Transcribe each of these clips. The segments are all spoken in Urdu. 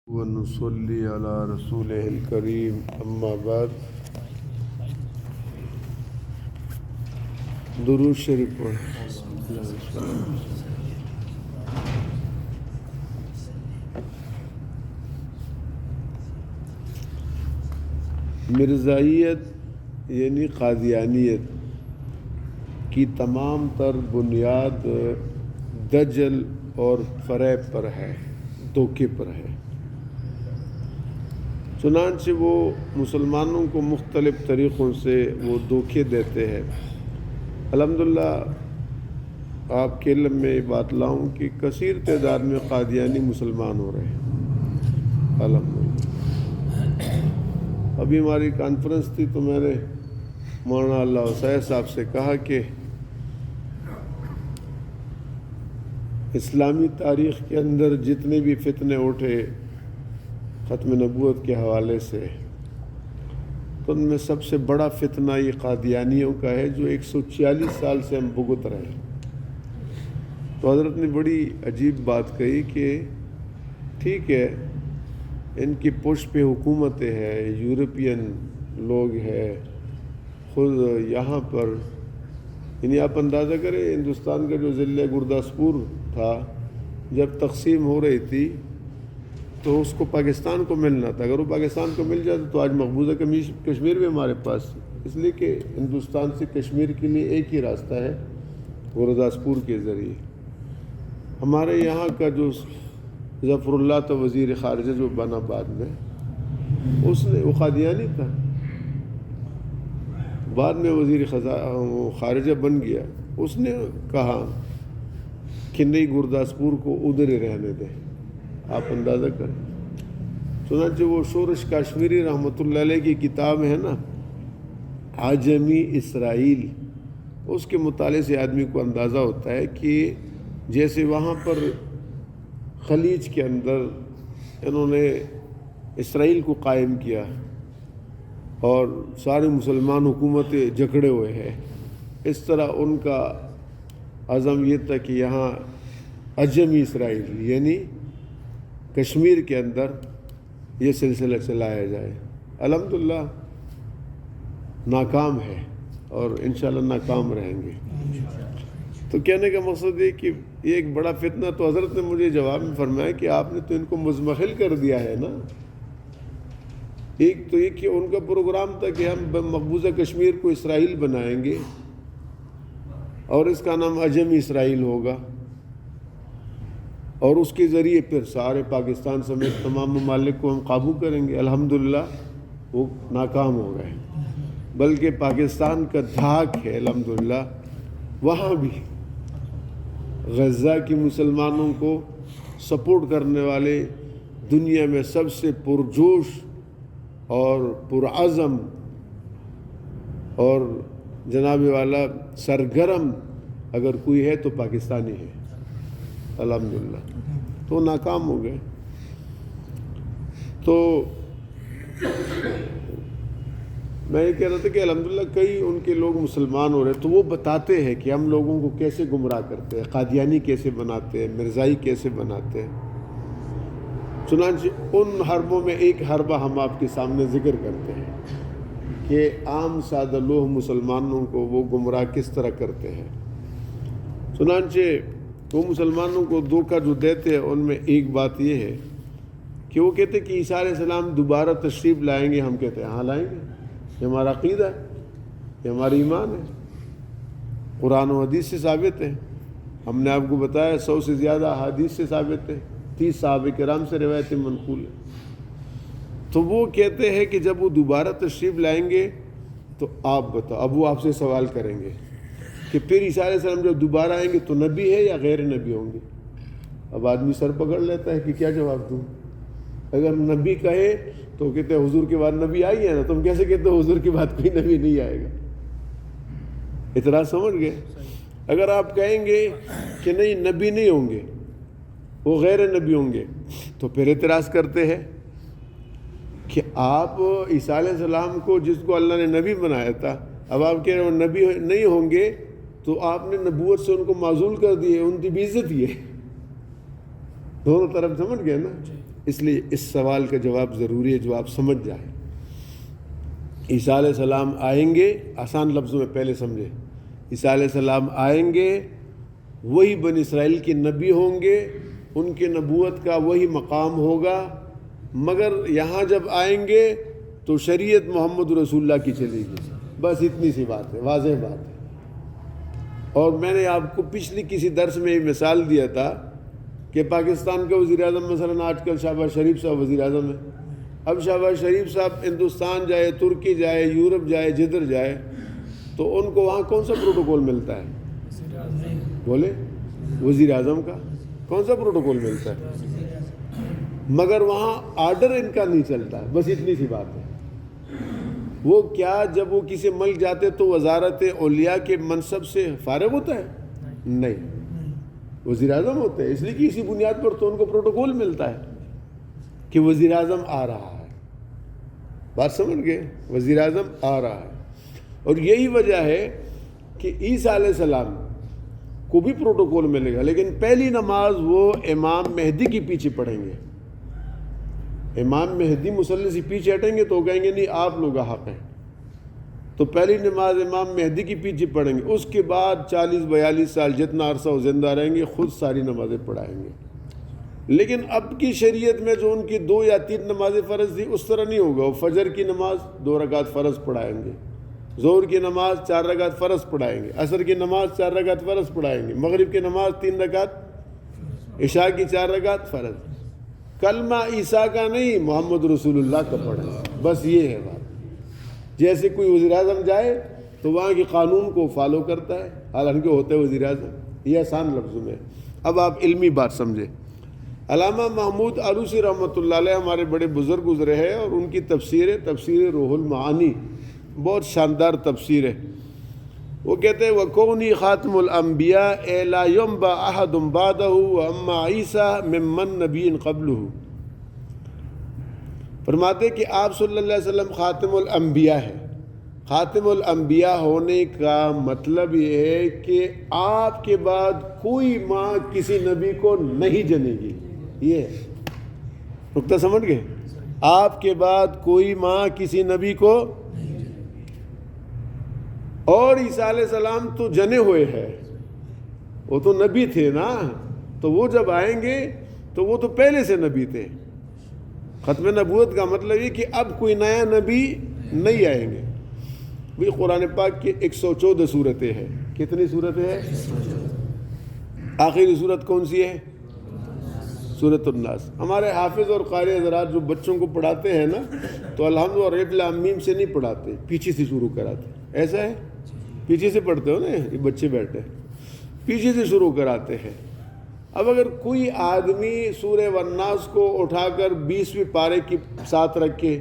ونصلي على رسوله الكريم اما بعد درود شریف پڑھ. مرزائیت یعنی قادیانیت کی تمام تر بنیاد دجل اور فریب پر ہے، دھوکے پر ہے. چنانچہ وہ مسلمانوں کو مختلف طریقوں سے وہ دھوکے دیتے ہیں. الحمدللہ آپ کے علم میں بات لاؤں کہ کثیر تعداد میں قادیانی مسلمان ہو رہے ہیں الحمدللہ. ابھی ہماری کانفرنس تھی تو میں نے مولانا اللہ حسین صاحب سے کہا کہ اسلامی تاریخ کے اندر جتنے بھی فتنے اٹھے ختم نبوت کے حوالے سے، تو ان میں سب سے بڑا فتنہ یہ قادیانیوں کا ہے جو 146 سال سے ہم بھگت رہے ہیں. تو حضرت نے بڑی عجیب بات کہی کہ ٹھیک ہے ان کی پشت پہ حکومتیں ہیں، یورپین لوگ ہیں، خود یہاں پر یعنی آپ اندازہ کریں ہندوستان کا جو ضلع گرداسپور تھا جب تقسیم ہو رہی تھی تو اس کو پاکستان کو ملنا تھا. اگر وہ پاکستان کو مل جاتا تو آج مقبوضہ کشمیر بھی ہمارے پاس، اس لیے کہ ہندوستان سے کشمیر کے لیے ایک ہی راستہ ہے گرداسپور کے ذریعے. ہمارے یہاں کا جو ظفر اللہ تھا وزیر خارجہ جو بنا بعد میں، اس نے وہ قادیانی تھا، بعد میں وزیر خارجہ بن گیا. اس نے کہا کہ نہیں گرداسپور کو ادھر ہی رہنے دیں. آپ اندازہ کریں. چنانچہ وہ شورش کاشمیری رحمۃ اللہ علیہ کی کتاب ہے نا عجمی اسرائیل، اس کے مطالعے سے آدمی کو اندازہ ہوتا ہے کہ جیسے وہاں پر خلیج کے اندر انہوں نے اسرائیل کو قائم کیا اور سارے مسلمان حکومتیں جکڑے ہوئے ہیں، اس طرح ان کا عزم یہ تھا کہ یہاں عجمی اسرائیل یعنی کشمیر کے اندر یہ سلسلہ چلایا جائے. الحمدللہ ناکام ہے اور انشاءاللہ ناکام رہیں گے. تو کہنے کا مقصد یہ کہ یہ ایک بڑا فتنہ. تو حضرت نے مجھے جواب میں فرمایا کہ آپ نے تو ان کو مزمحل کر دیا ہے نا. ایک تو یہ کہ ان کا پروگرام تھا کہ ہم مقبوضہ کشمیر کو اسرائیل بنائیں گے اور اس کا نام عجمی اسرائیل ہوگا اور اس کے ذریعے پھر سارے پاکستان سمیت تمام ممالک کو ہم قابو کریں گے. الحمدللہ وہ ناکام ہو گئے. بلکہ پاکستان کا دھاک ہے الحمدللہ وہاں بھی غزہ کی مسلمانوں کو سپورٹ کرنے والے دنیا میں سب سے پرجوش اور پرعزم اور جناب والا سرگرم اگر کوئی ہے تو پاکستانی ہے الحمدللہ. تو ناکام ہو گئے. تو میں یہ کہہ رہا تھا کہ الحمدللہ کئی ان کے لوگ مسلمان ہو رہے تو وہ بتاتے ہیں کہ ہم لوگوں کو کیسے گمراہ کرتے ہیں، قادیانی کیسے بناتے ہیں، مرزائی کیسے بناتے ہیں. چنانچہ ان حربوں میں ایک حربہ ہم آپ کے سامنے ذکر کرتے ہیں کہ عام سادہ لوہ مسلمانوں کو وہ گمراہ کس طرح کرتے ہیں. چنانچہ وہ مسلمانوں کو دھوکہ جو دیتے ہیں ان میں ایک بات یہ ہے کہ وہ کہتے ہیں کہ عیسیٰ علیہ السلام دوبارہ تشریف لائیں گے. ہم کہتے ہیں ہاں لائیں گے، یہ ہمارا عقیدہ ہے، یہ ہمارا ایمان ہے، قرآن و حدیث سے ثابت ہے. ہم نے آپ کو بتایا 100 سے زیادہ احادیث سے ثابت ہے، 30 صحابہ کرام سے روایتیں منقول ہیں. تو وہ کہتے ہیں کہ جب وہ دوبارہ تشریف لائیں گے تو آپ بتاؤ. اب وہ آپ سے سوال کریں گے کہ پھر عیسیٰ علیہ السلام جب دوبارہ آئیں گے تو نبی ہے یا غیر نبی ہوں گے؟ اب آدمی سر پکڑ لیتا ہے کہ کیا جواب دوں. اگر نبی کہے تو کہتے ہیں حضور کے بعد نبی آئی ہے نا، تم کیسے کہتے ہو حضور کے بعد کوئی نبی نہیں آئے گا؟ اعتراض سمجھ گئے؟ اگر آپ کہیں گے کہ نہیں نبی نہیں ہوں گے وہ غیر نبی ہوں گے تو پھر اعتراض کرتے ہیں کہ آپ عیسیٰ علیہ السلام کو جس کو اللہ نے نبی بنایا تھا، اب آپ کہہ رہے ہو نبی نہیں ہوں گے تو آپ نے نبوت سے ان کو معزول کر دی ہے، ان کی بے عزتی ہے. دونوں طرف سمجھ گئے نا. اس لیے اس سوال کا جواب ضروری ہے جو آپ سمجھ جائیں۔ عیسیٰ علیہ السلام آئیں گے، آسان لفظوں میں پہلے سمجھے، عیسیٰ علیہ السلام آئیں گے، وہی بنی اسرائیل کے نبی ہوں گے، ان کے نبوت کا وہی مقام ہوگا، مگر یہاں جب آئیں گے تو شریعت محمد رسول اللہ کی چلے گی، بس اتنی سی بات ہے، واضح بات ہے۔ اور میں نے آپ کو پچھلی کسی درس میں یہ مثال دیا تھا کہ پاکستان کا وزیر اعظم مثلاً آج کل شہباز شریف صاحب وزیر اعظم ہے۔ اب شہباز شریف صاحب ہندوستان جائے، ترکی جائے، یورپ جائے، جدھر جائے تو ان کو وہاں کون سا پروٹوکول ملتا ہے؟ بولے، وزیر اعظم کا کون سا پروٹوکول ملتا ہے؟ مگر وہاں آرڈر ان کا نہیں چلتا، بس اتنی سی بات ہے۔ وہ کیا جب وہ کسی ملک جاتے تو وزارت اولیاء کے منصب سے فارغ ہوتا ہے؟ نہیں، وزیر اعظم ہوتے ہیں، اس لیے کہ اسی بنیاد پر تو ان کو پروٹوکول ملتا ہے کہ وزیر اعظم آ رہا ہے۔ بات سمجھ گئے؟ وزیر اعظم آ رہا ہے۔ اور یہی وجہ ہے کہ عیسیٰ علیہ السلام کو بھی پروٹوکول ملے گا، لیکن پہلی نماز وہ امام مہدی کی پیچھے پڑھیں گے۔ امام مہدی مصلی سے پیچھے ہٹیں گے تو کہیں گے نہیں آپ لوگ حق ہیں، تو پہلی نماز امام مہدی کی پیچھے پڑھیں گے، اس کے بعد 40-42 سال جتنا عرصہ وہ زندہ رہیں گے خود ساری نمازیں پڑھائیں گے۔ لیکن اب کی شریعت میں جو ان کی 2 یا 3 نمازیں فرض تھی اس طرح نہیں ہوگا، وہ فجر کی نماز 2 رکعت فرض پڑھائیں گے، ظہر کی نماز 4 رکعت فرض پڑھائیں گے، عصر کی نماز 4 رکعت فرض پڑھائیں گے، مغرب کی نماز 3 رکعت، عشاء کی 4 رکعت فرض۔ کلمہ عیسیٰ کا نہیں، محمد رسول اللہ کا پڑھیں، بس یہ ہے بات۔ جیسے کوئی وزیر اعظم جائے تو وہاں کے قانون کو فالو کرتا ہے، حالانکہ ہوتا ہے وزیر اعظم۔ یہ آسان لفظوں میں۔ اب آپ علمی بات سمجھیں۔ علامہ محمود آلوسی رحمۃ اللہ علیہ ہمارے بڑے بزرگ گزرے ہیں، اور ان کی تفسیر روح المعانی بہت شاندار تفسیر ہے۔ وہ کہتے ہیں وَكَوْنِي خَاتِمُ الْأَنْبِيَاءِ اَيْ لَا يُنْبَأَ أَحَدٌ بَعْدَهُ وَأَمَّا عِيسَىٰ مِمَّن نَبِيٍّ قَبْلُهُ۔ فرماتے کہ آپ صلی اللہ علیہ وسلم خاتم الانبیاء ہے۔ خاتم الانبیاء ہونے کا مطلب یہ ہے کہ آپ کے بعد کوئی ماں کسی نبی کو نہیں جنے گی۔ یہ ہے نقطہ، سمجھ گئے؟ آپ کے بعد کوئی ماں کسی نبی کو، اور عیسیٰ علیہ السلام تو جنے ہوئے ہیں، وہ تو نبی تھے نا، تو وہ جب آئیں گے تو وہ تو پہلے سے نبی تھے۔ ختم نبوت کا مطلب یہ کہ اب کوئی نیا نبی نہیں آئیں گے۔ بھی قرآن پاک کی 114 صورتیں ہیں۔ کتنی صورتیں ہیں؟ آخری صورت کون سی ہے؟ سورۃ الناس۔ ہمارے حافظ اور قاری حضرات جو بچوں کو پڑھاتے ہیں نا، تو الحمد اور الف لام میم سے نہیں پڑھاتے، پیچھے سے شروع کراتے۔ ایسا ہے؟ پیچھے سے پڑھتے ہو نا، یہ بچے بیٹھے پیچھے سے شروع کراتے ہیں۔ اب اگر کوئی آدمی سورہ والناس کو اٹھا کر 20ویں پارے کے ساتھ رکھ کے،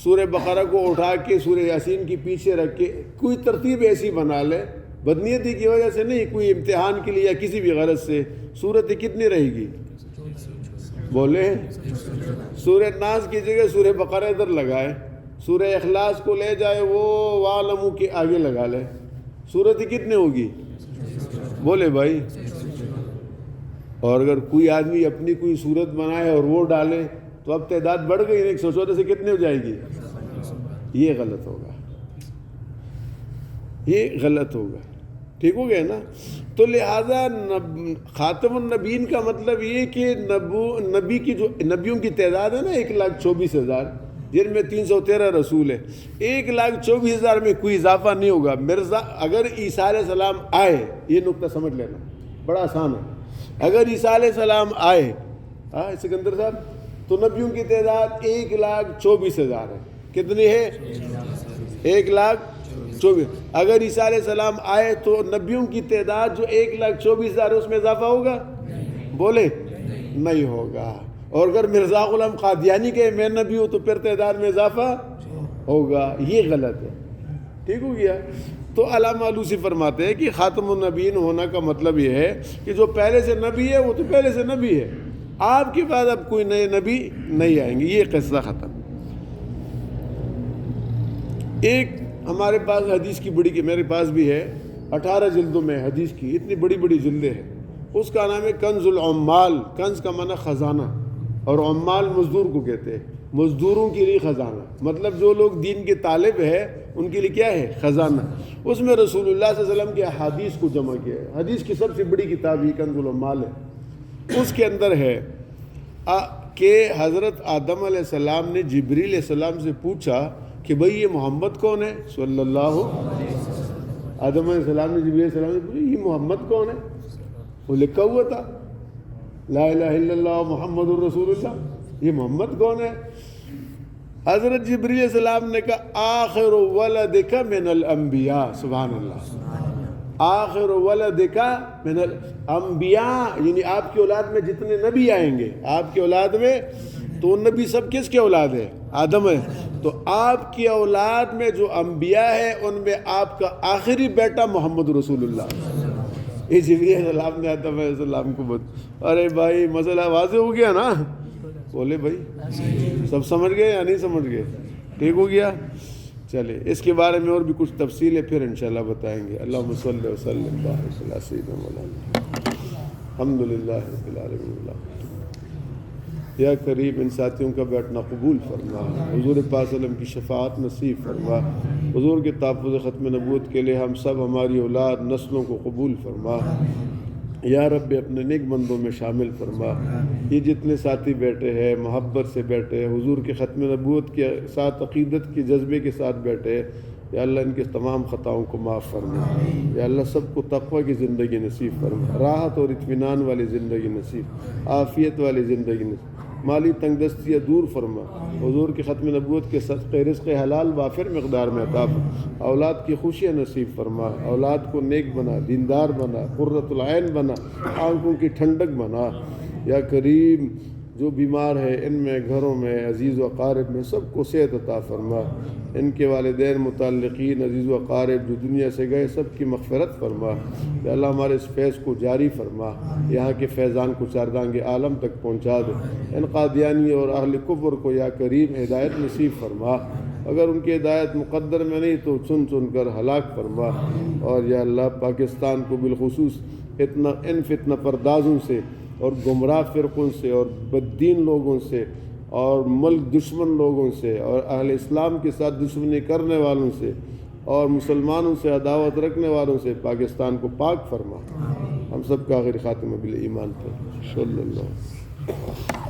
سورہ بقرہ کو اٹھا کے سورہ یاسین کی پیچھے رکھ کے کوئی ترتیب ایسی بنا لے، بدنیتی کی وجہ سے نہیں، کوئی امتحان کے لیے یا کسی بھی غرض سے، صورت کتنی رہے گی؟ بولے، سورہ ناس کی جگہ سورہ بقرہ ادھر لگائے، سورہ اخلاص کو لے جائے وہ وَعْلَمُوا کے آگے لگا لے، صورت کتنے ہوگی؟ بولے بھائی۔ اور اگر کوئی آدمی اپنی کوئی صورت بنائے اور وہ ڈالے تو اب تعداد بڑھ گئی، 114 سے کتنے ہو جائے گی؟ یہ غلط ہوگا، یہ غلط ہوگا، ٹھیک ہو گیا نا؟ تو لہٰذا خاتم النبیین کا مطلب یہ کہ نبی کی جو نبیوں کی تعداد ہے نا 1,24,000، جن میں 313 رسول ہے، 1,24,000 میں کوئی اضافہ نہیں ہوگا۔ مرزا اگر عیسیٰ علیہ السلام آئے، یہ نقطہ سمجھ لینا، بڑا آسان ہے۔ اگر عیسیٰ علیہ السلام آئے، سکندر صاحب، تو نبیوں کی تعداد 1,24,000 ہے۔ کتنی ہے؟ 1,24,000۔ اگر عیسیٰ علیہ السلام آئے تو نبیوں کی تعداد جو 1,24,000 ہے اس میں اضافہ ہوگا؟ بولے، نہیں ہوگا۔ اور اگر مرزا غلام قادیانی کے میں نبی ہوں تو پھر تعداد میں اضافہ ہوگا، یہ غلط ہے، ٹھیک ہو گیا؟ تو علامہ آلوسی فرماتے ہیں کہ خاتم النبیین ہونا کا مطلب یہ ہے کہ جو پہلے سے نبی ہے وہ تو پہلے سے نبی ہے، آپ کے بعد اب کوئی نئے نبی نہیں آئیں گے، یہ قصہ ختم۔ ایک ہمارے پاس حدیث کی بڑی، کہ میرے پاس بھی ہے 18 جلدوں میں حدیث کی، اتنی بڑی بڑی جلدیں ہیں، اس کا نام ہے کنز العمال۔ کنز کا معنی خزانہ، اور عمال مزدور کو کہتے ہیں، مزدوروں کے لیے خزانہ، مطلب جو لوگ دین کے طالب ہے ان کے لیے کیا ہے؟ خزانہ۔ اس میں رسول اللہ صلی اللہ علیہ وسلم کے احادیث کو جمع کیا ہے۔ حدیث کی سب سے بڑی کتاب یہ کنز العمال ہے۔ اس کے اندر ہے کہ حضرت آدم علیہ السلام نے جبریل علیہ السلام سے پوچھا کہ بھئی یہ محمد کون ہے صلی اللہ علیہ وسلم۔ آدم علیہ السلام نے جبریل علیہ السلام سے پوچھا یہ محمد کون ہے؟ وہ لکھا ہوا تھا لا الہ الا اللہ محمد الرسول اللہ، یہ محمد کون ہے؟ حضرت جبریل علیہ السلام نے کہا آخر ولدک من الانبیاء، سبحان اللہ، آخر ولدک من الانبیاء، یعنی آپ کی اولاد میں جتنے نبی آئیں گے، آپ کی اولاد میں، تو نبی سب کس کے اولاد ہے؟ آدم ہے، تو آپ کی اولاد میں جو انبیاء ہے ان میں آپ کا آخری بیٹا محمد رسول اللہ۔ یہ جبریل علیہ السلام نے آدم علیہ السلام کو ارے بھائی مسئلہ واضح ہو گیا نا؟ بولے بھائی سب سمجھ گئے یا نہیں سمجھ گئے؟ ٹھیک ہو گیا؟ چلے اس کے بارے میں اور بھی کچھ تفصیل ہے پھر انشاءاللہ بتائیں گے۔ اللہم صلی وسلم بارک علی سیدنا مولانا الحمدللہ رب العالمین۔ یا کریم ان ساتھیوں کا بیٹھنا قبول فرما، حضور پاک صلی اللہ علیہ وسلم کی شفاعت نصیب فرما، حضور کے تحفظ ختم نبوت کے لیے ہم سب ہماری اولاد نسلوں کو قبول فرما، یا رب اپنے نیک بندوں میں شامل فرما۔ یہ جتنے ساتھی بیٹھے ہیں محبت سے بیٹھے ہیں، حضور کے ختم نبوت کے ساتھ عقیدت کے جذبے کے ساتھ بیٹھے ہیں، یا اللہ ان کے تمام خطاؤں کو معاف فرما، یا اللہ سب کو تقوی کی زندگی نصیب فرما، راحت اور اطمینان والی زندگی نصیب، عافیت والی زندگی نصیب، مالی تنگ دستیاں دور فرما، حضور کے ختم نبوت کے صدقے رزق حلال وافر مقدار میں عطا فرما، اولاد کی خوشیاں نصیب فرما، اولاد کو نیک بنا، دیندار بنا، قرۃ العین بنا، آنکھوں کی ٹھنڈک بنا۔ یا کریم جو بیمار ہے ان میں، گھروں میں، عزیز و اقارب میں، سب کو صحت عطا فرما، ان کے والدین متعلقین عزیز و اقارب جو دنیا سے گئے سب کی مغفرت فرما، یا اللہ ہمارے اس فیض کو جاری فرما، یہاں کے فیضان کو چاردانگ عالم تک پہنچا دے، ان قادیانی اور اہل کفر کو یا کریم ہدایت نصیب فرما، اگر ان کی ہدایت مقدر میں نہیں تو چن چن کر ہلاک فرما، اور یا اللہ پاکستان کو بالخصوص ان فتنہ پردازوں سے اور گمراہ فرقوں سے اور بددین لوگوں سے اور ملک دشمن لوگوں سے اور اہل اسلام کے ساتھ دشمنی کرنے والوں سے اور مسلمانوں سے عداوت رکھنے والوں سے پاکستان کو پاک فرما، ہم سب کا آخری خاتمہ بالایمان پر صلی اللہ